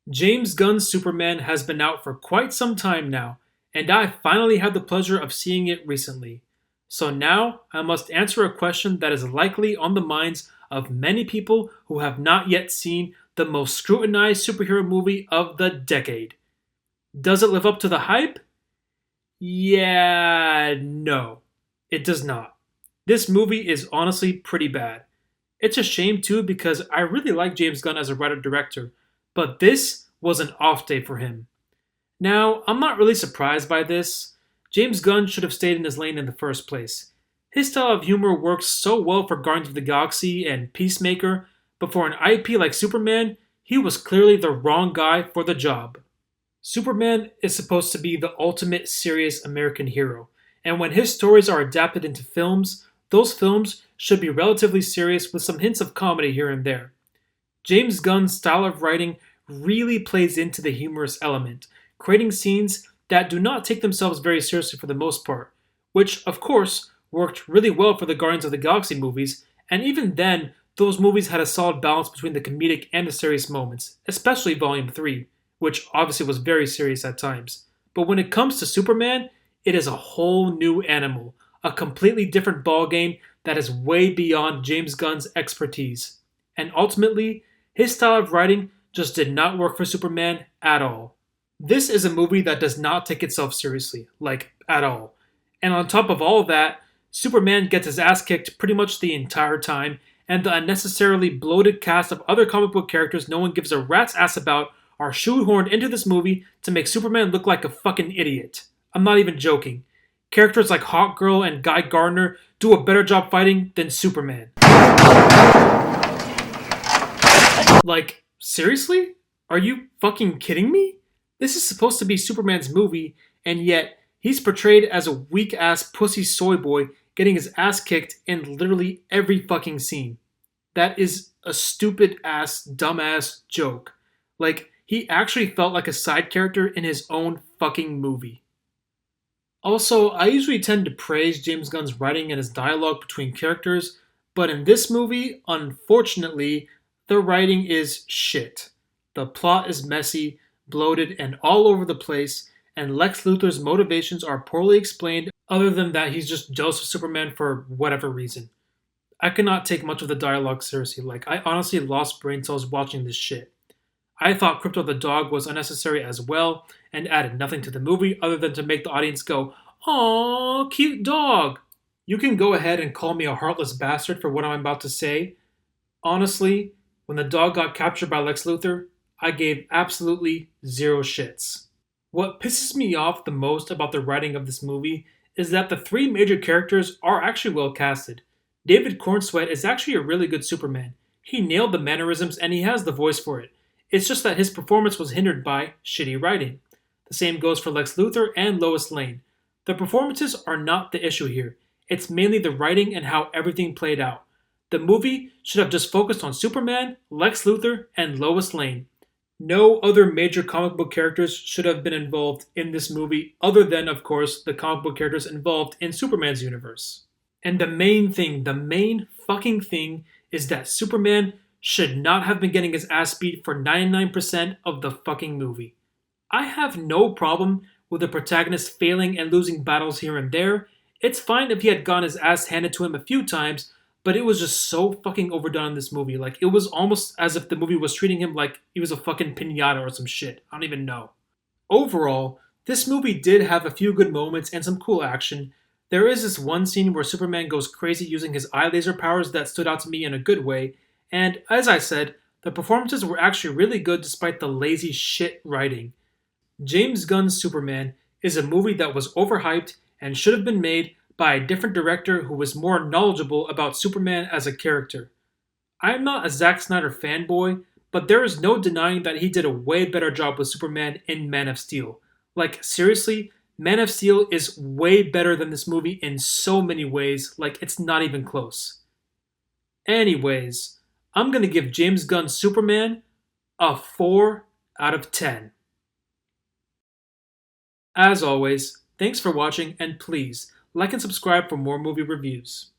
James Gunn's Superman has been out for quite some time now, and I finally had the pleasure of seeing it recently. So now I must answer a question that is likely on the minds of many people who have not yet seen the most scrutinized superhero movie of the decade. Does it live up to the hype? Yeah, no, it does not. This movie is honestly pretty bad. It's a shame too because I really like James Gunn as a writer director, but this was an off day for him. Now, I'm not really surprised by this. James Gunn should have stayed in his lane in the first place. His style of humor works so well for Guardians of the Galaxy and Peacemaker, but for an IP like Superman, he was clearly the wrong guy for the job. Superman is supposed to be the ultimate serious American hero, and when his stories are adapted into films, those films should be relatively serious with some hints of comedy here and there. James Gunn's style of writing really plays into the humorous element, creating scenes that do not take themselves very seriously for the most part, which, of course, worked really well for the Guardians of the Galaxy movies, and even then, those movies had a solid balance between the comedic and the serious moments, especially Volume 3, which obviously was very serious at times. But when it comes to Superman, it is a whole new animal, a completely different ballgame that is way beyond James Gunn's expertise. And ultimately, his style of writing just did not work for Superman at all. This is a movie that does not take itself seriously, like at all. And on top of all of that, Superman gets his ass kicked pretty much the entire time, and the unnecessarily bloated cast of other comic book characters no one gives a rat's ass about are shoehorned into this movie to make Superman look like a fucking idiot. I'm not even joking. Characters like Hawkgirl and Guy Gardner do a better job fighting than Superman. Like, seriously? Are you fucking kidding me? This is supposed to be Superman's movie, and yet he's portrayed as a weak ass pussy soy boy getting his ass kicked in literally every fucking scene. That is a stupid ass, dumbass joke. Like, he actually felt like a side character in his own fucking movie. Also, I usually tend to praise James Gunn's writing and his dialogue between characters, but in this movie, unfortunately, the writing is shit. The plot is messy, bloated, and all over the place, and Lex Luthor's motivations are poorly explained, other than that he's just jealous of Superman for whatever reason. I cannot take much of the dialogue seriously, like, I honestly lost brain cells watching this shit. I thought Crypto the dog was unnecessary as well, and added nothing to the movie other than to make the audience go, "Aww, cute dog." You can go ahead and call me a heartless bastard for what I'm about to say. Honestly, when the dog got captured by Lex Luthor, I gave absolutely zero shits. What pisses me off the most about the writing of this movie is that the three major characters are actually well casted. David Cornsweet is actually a really good Superman. He nailed the mannerisms and he has the voice for it. It's just that his performance was hindered by shitty writing. The same goes for Lex Luthor and Lois Lane. The performances are not the issue here. It's mainly the writing and how everything played out. The movie should have just focused on Superman, Lex Luthor, and Lois Lane. No other major comic book characters should have been involved in this movie, other than, of course, the comic book characters involved in Superman's universe. And the main fucking thing, is that Superman should not have been getting his ass beat for 99% of the fucking movie. I have no problem with the protagonist failing and losing battles here and there. It's fine if he had gotten his ass handed to him a few times, but it was just so fucking overdone in this movie. Like, it was almost as if the movie was treating him like he was a fucking pinata or some shit. I don't even know. Overall, this movie did have a few good moments and some cool action. There is this one scene where Superman goes crazy using his eye laser powers that stood out to me in a good way, and as I said, the performances were actually really good despite the lazy shit writing. James Gunn's Superman is a movie that was overhyped and should have been made by a different director who was more knowledgeable about Superman as a character. I am not a Zack Snyder fanboy, but there is no denying that he did a way better job with Superman in Man of Steel. Like, seriously, Man of Steel is way better than this movie in so many ways, like, it's not even close. Anyways, I'm gonna give James Gunn's Superman a 4 out of 10. As always, thanks for watching, and please like and subscribe for more movie reviews.